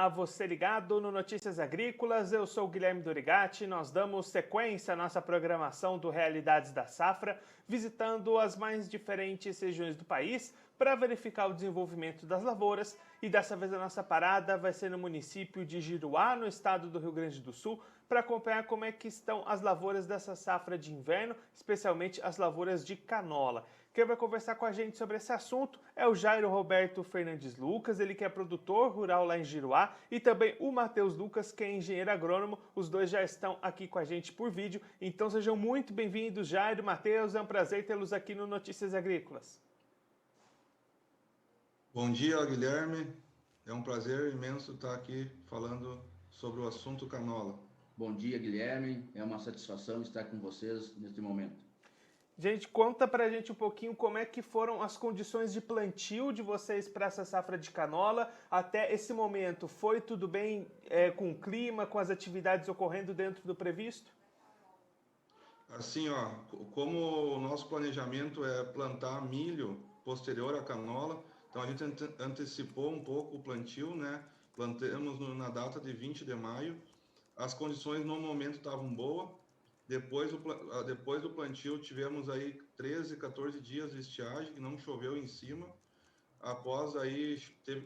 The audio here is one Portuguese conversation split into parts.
Olá, você ligado no Notícias Agrícolas, eu sou o Guilherme Dorigatti. Nós damos sequência à nossa programação do Realidades da Safra, visitando as mais diferentes regiões do país para verificar o desenvolvimento das lavouras, e dessa vez a nossa parada vai ser no município de Giruá, no estado do Rio Grande do Sul, para acompanhar como é que estão as lavouras dessa safra de inverno, especialmente as lavouras de canola. Quem vai conversar com a gente sobre esse assunto é o Jairo Roberto Fernandes Lucas, ele que é produtor rural lá em Giruá, e também o Matheus Lucas, que é engenheiro agrônomo. Os dois já estão aqui com a gente por vídeo, então sejam muito bem-vindos, Jairo, Matheus, é um prazer tê-los aqui no Notícias Agrícolas. Bom dia, Guilherme. É um prazer imenso estar aqui falando sobre o assunto canola. Bom dia, Guilherme. É uma satisfação estar com vocês neste momento. Gente, conta pra gente um pouquinho como é que foram as condições de plantio de vocês para essa safra de canola até esse momento. Foi tudo bem com o clima, com as atividades ocorrendo dentro do previsto? Assim, como o nosso planejamento é plantar milho posterior à canola, então a gente antecipou um pouco o plantio, né? Plantamos na data de 20 de maio. As condições no momento estavam boas. Depois do plantio tivemos aí 13, 14 dias de estiagem, que não choveu em cima. Após aí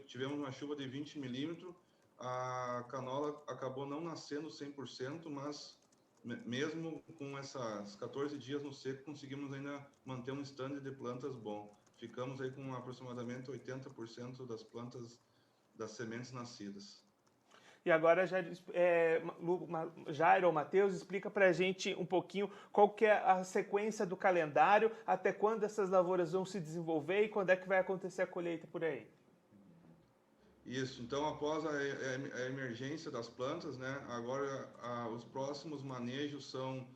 tivemos uma chuva de 20 milímetros. A canola acabou não nascendo 100%, mas mesmo com essas 14 dias no seco, conseguimos ainda manter um stand de plantas bom. Ficamos aí com aproximadamente 80% das plantas, das sementes nascidas. E agora, Jairo ou Matheus, explica pra gente um pouquinho qual que é a sequência do calendário, até quando essas lavouras vão se desenvolver e quando é que vai acontecer a colheita por aí. Isso, então após a emergência das plantas, né, agora os próximos manejos são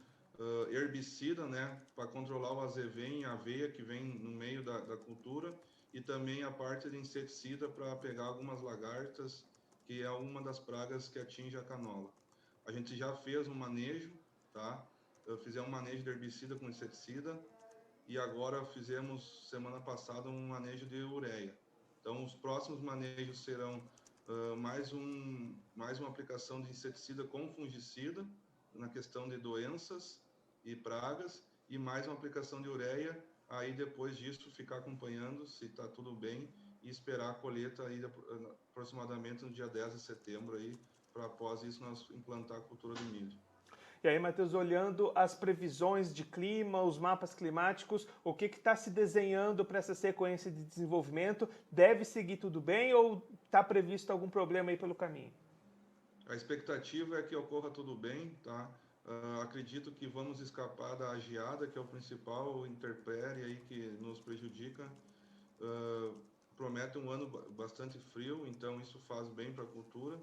herbicida, né, para controlar o azevém e a aveia que vem no meio da cultura, e também a parte de inseticida para pegar algumas lagartas, que é uma das pragas que atinge a canola. A gente já fez um manejo, tá? Fizemos um manejo de herbicida com inseticida, e agora fizemos semana passada um manejo de ureia. Então, os próximos manejos serão mais uma aplicação de inseticida com fungicida na questão de doenças e pragas, e mais uma aplicação de ureia. Aí depois disso ficar acompanhando se está tudo bem e esperar a colheita aí aproximadamente no dia 10 de setembro aí, para após isso nós implantar a cultura do milho. E aí, Matheus, olhando as previsões de clima, os mapas climáticos, o que está se desenhando para essa sequência de desenvolvimento? Deve seguir tudo bem ou está previsto algum problema aí pelo caminho? A expectativa é que ocorra tudo bem, tá? Acredito que vamos escapar da geada, que é o principal intempérie aí que nos prejudica. Promete um ano bastante frio, então isso faz bem para a cultura.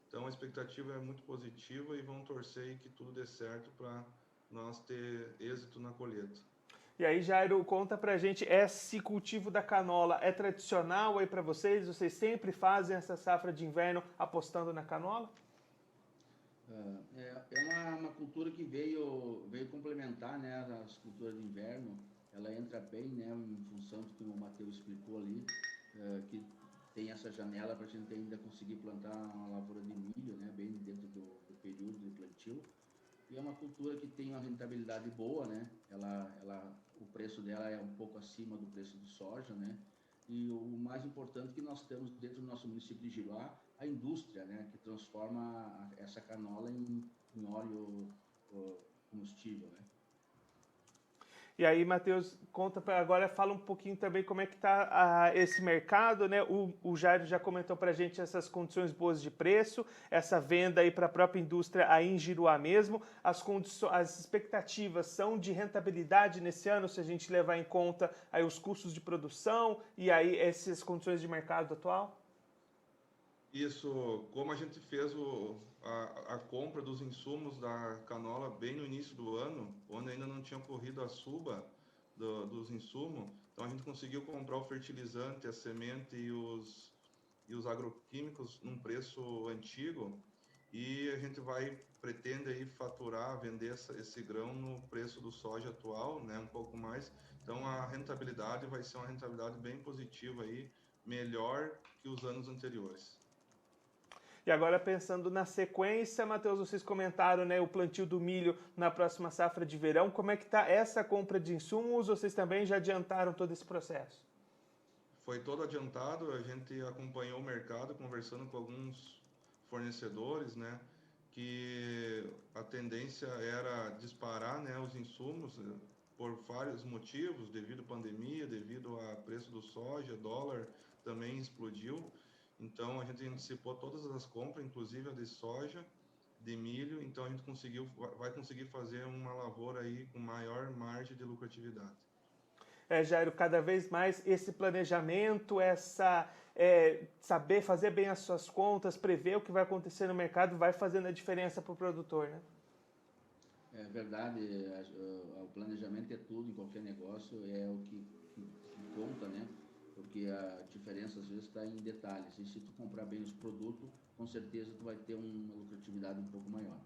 Então a expectativa é muito positiva e vamos torcer aí que tudo dê certo para nós ter êxito na colheita. E aí, Jairo, conta pra gente, esse cultivo da canola é tradicional aí para vocês? Vocês sempre fazem essa safra de inverno apostando na canola? É uma cultura que veio complementar, né, as culturas de inverno. Ela entra bem, né, em função do que o Matheus explicou ali, que tem essa janela para a gente ainda conseguir plantar uma lavoura de milho, né, bem dentro do período de plantio. E é uma cultura que tem uma rentabilidade boa, né? O preço dela é um pouco acima do preço de soja, né? E o mais importante é que nós temos dentro do nosso município de Giruá a indústria, né, que transforma essa canola em óleo combustível, né? E aí, Matheus, conta para agora, fala um pouquinho também como é que está esse mercado, né? O Jairo já comentou para a gente essas condições boas de preço, essa venda aí para a própria indústria aí em Giruá mesmo. As expectativas são de rentabilidade nesse ano, se a gente levar em conta aí os custos de produção e aí essas condições de mercado atual? Isso, como a gente fez a compra dos insumos da canola bem no início do ano, onde ainda não tinha ocorrido a suba dos insumos, então a gente conseguiu comprar o fertilizante, a semente e os agroquímicos num preço antigo, e a gente pretende aí faturar, vender esse grão no preço do soja atual, né, um pouco mais. Então a rentabilidade vai ser uma rentabilidade bem positiva aí, melhor que os anos anteriores. E agora pensando na sequência, Matheus, vocês comentaram, né, o plantio do milho na próxima safra de verão. Como é que está essa compra de insumos? Vocês também já adiantaram todo esse processo? Foi todo adiantado, a gente acompanhou o mercado, conversando com alguns fornecedores, né, que a tendência era disparar, né, os insumos por vários motivos, devido à pandemia, devido ao preço do soja, dólar também explodiu. Então a gente antecipou todas as compras, inclusive a de soja, de milho, então a gente vai conseguir fazer uma lavoura aí com maior margem de lucratividade. Jairo, cada vez mais esse planejamento, saber fazer bem as suas contas, prever o que vai acontecer no mercado, vai fazendo a diferença para o produtor, né? É verdade, o planejamento é tudo em qualquer negócio, é o que conta, né? Porque a diferença às vezes está em detalhes. E se tu comprar bem os produtos, com certeza tu vai ter uma lucratividade um pouco maior.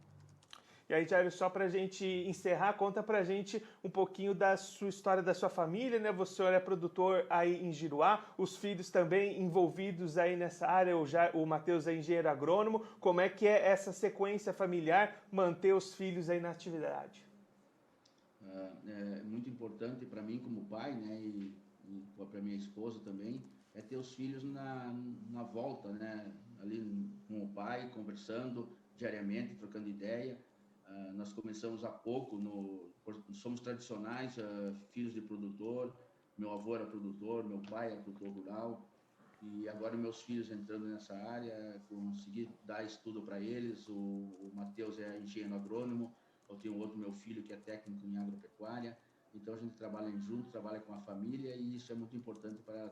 E aí, Jairo, só para a gente encerrar, conta para a gente um pouquinho da sua história, da sua família, né? Você é produtor aí em Giruá, os filhos também envolvidos aí nessa área, o Matheus é engenheiro agrônomo. Como é que é essa sequência familiar, manter os filhos aí na atividade? É muito importante para mim como pai, né? E para minha esposa também, é ter os filhos na volta, né? Ali com o pai, conversando diariamente, trocando ideia. Nós começamos há pouco, somos tradicionais, filhos de produtor, meu avô era produtor, meu pai era produtor rural, e agora meus filhos entrando nessa área, consegui dar estudo para eles. O Matheus é engenheiro agrônomo, eu tenho outro meu filho que é técnico em agropecuária, então a gente trabalha junto, trabalha com a família, e isso é muito importante para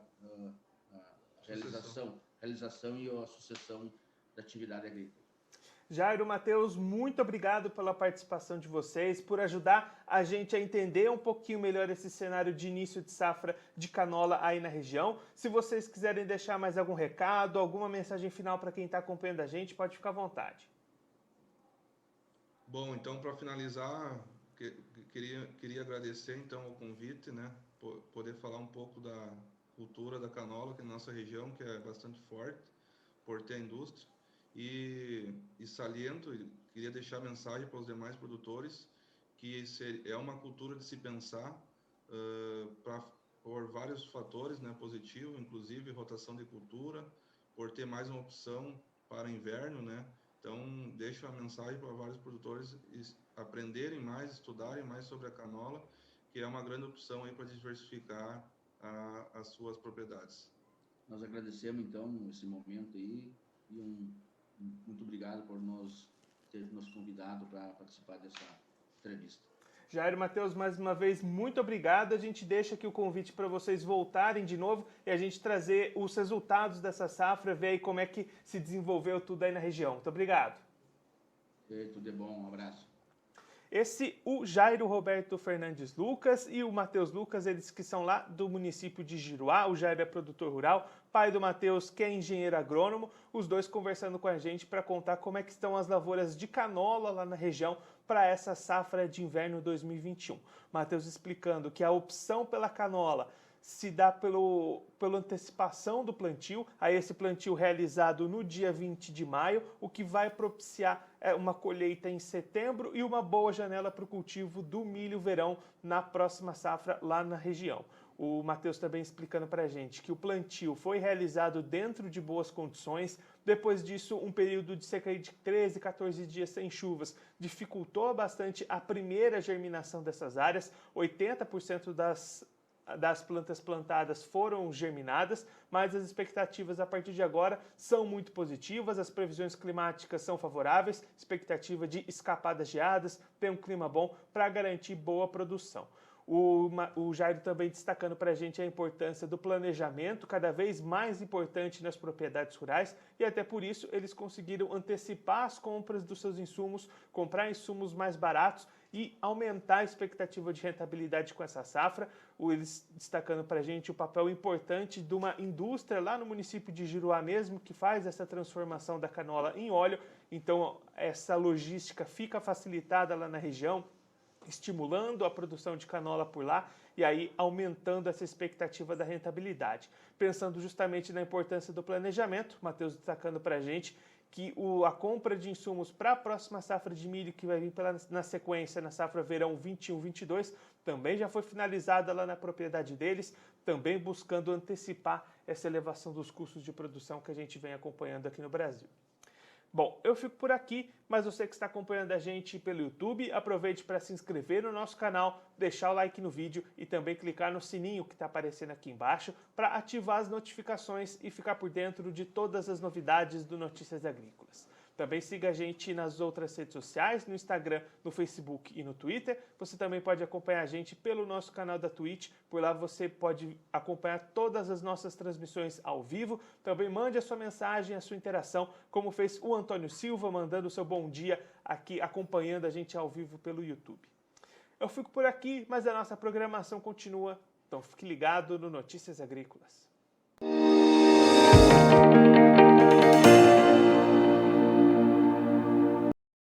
a realização e a sucessão da atividade agrícola. Jairo, Matheus, muito obrigado pela participação de vocês, por ajudar a gente a entender um pouquinho melhor esse cenário de início de safra de canola aí na região. Se vocês quiserem deixar mais algum recado, alguma mensagem final para quem está acompanhando a gente, pode ficar à vontade. Bom, então para finalizar, queria agradecer então o convite, né, poder falar um pouco da cultura da canola aqui na nossa região, que é bastante forte, por ter a indústria. E saliento, queria deixar a mensagem para os demais produtores que é uma cultura de se pensar por vários fatores, né, positivo, inclusive rotação de cultura, por ter mais uma opção para inverno, né. Então deixo a mensagem para vários produtores aprenderem mais, estudarem mais sobre a canola, que é uma grande opção aí para diversificar as suas propriedades. Nós agradecemos então esse momento aí e muito obrigado por ter nos convidado para participar dessa entrevista. Jairo, Matheus, mais uma vez, muito obrigado. A gente deixa aqui o convite para vocês voltarem de novo e a gente trazer os resultados dessa safra, ver aí como é que se desenvolveu tudo aí na região. Muito obrigado. Tudo de bom, um abraço. O Jairo Roberto Fernandes Lucas e o Matheus Lucas, eles que são lá do município de Giruá. O Jairo é produtor rural, pai do Matheus, que é engenheiro agrônomo, os dois conversando com a gente para contar como é que estão as lavouras de canola lá na região para essa safra de inverno 2021. Matheus explicando que a opção pela canola se dá pela antecipação do plantio, a esse plantio realizado no dia 20 de maio, o que vai propiciar uma colheita em setembro e uma boa janela para o cultivo do milho-verão na próxima safra lá na região. O Matheus também explicando para a gente que o plantio foi realizado dentro de boas condições. Depois disso, um período de cerca de 13, 14 dias sem chuvas dificultou bastante a primeira germinação dessas áreas. 80% das plantas plantadas foram germinadas, mas as expectativas a partir de agora são muito positivas, as previsões climáticas são favoráveis, expectativa de escapar das geadas, ter um clima bom para garantir boa produção. O Jairo também destacando para a gente a importância do planejamento, cada vez mais importante nas propriedades rurais, e até por isso eles conseguiram antecipar as compras dos seus insumos, comprar insumos mais baratos e aumentar a expectativa de rentabilidade com essa safra. Eles destacando para a gente o papel importante de uma indústria lá no município de Giruá mesmo, que faz essa transformação da canola em óleo. Então essa logística fica facilitada lá na região, estimulando a produção de canola por lá e aí aumentando essa expectativa da rentabilidade. Pensando justamente na importância do planejamento, Matheus destacando para a gente que a compra de insumos para a próxima safra de milho, que vai vir na sequência, na safra verão 21-22, também já foi finalizada lá na propriedade deles, também buscando antecipar essa elevação dos custos de produção que a gente vem acompanhando aqui no Brasil. Bom, eu fico por aqui, mas você que está acompanhando a gente pelo YouTube, aproveite para se inscrever no nosso canal, deixar o like no vídeo e também clicar no sininho que está aparecendo aqui embaixo para ativar as notificações e ficar por dentro de todas as novidades do Notícias Agrícolas. Também siga a gente nas outras redes sociais, no Instagram, no Facebook e no Twitter. Você também pode acompanhar a gente pelo nosso canal da Twitch. Por lá você pode acompanhar todas as nossas transmissões ao vivo. Também mande a sua mensagem, a sua interação, como fez o Antônio Silva, mandando o seu bom dia aqui, acompanhando a gente ao vivo pelo YouTube. Eu fico por aqui, mas a nossa programação continua. Então fique ligado no Notícias Agrícolas.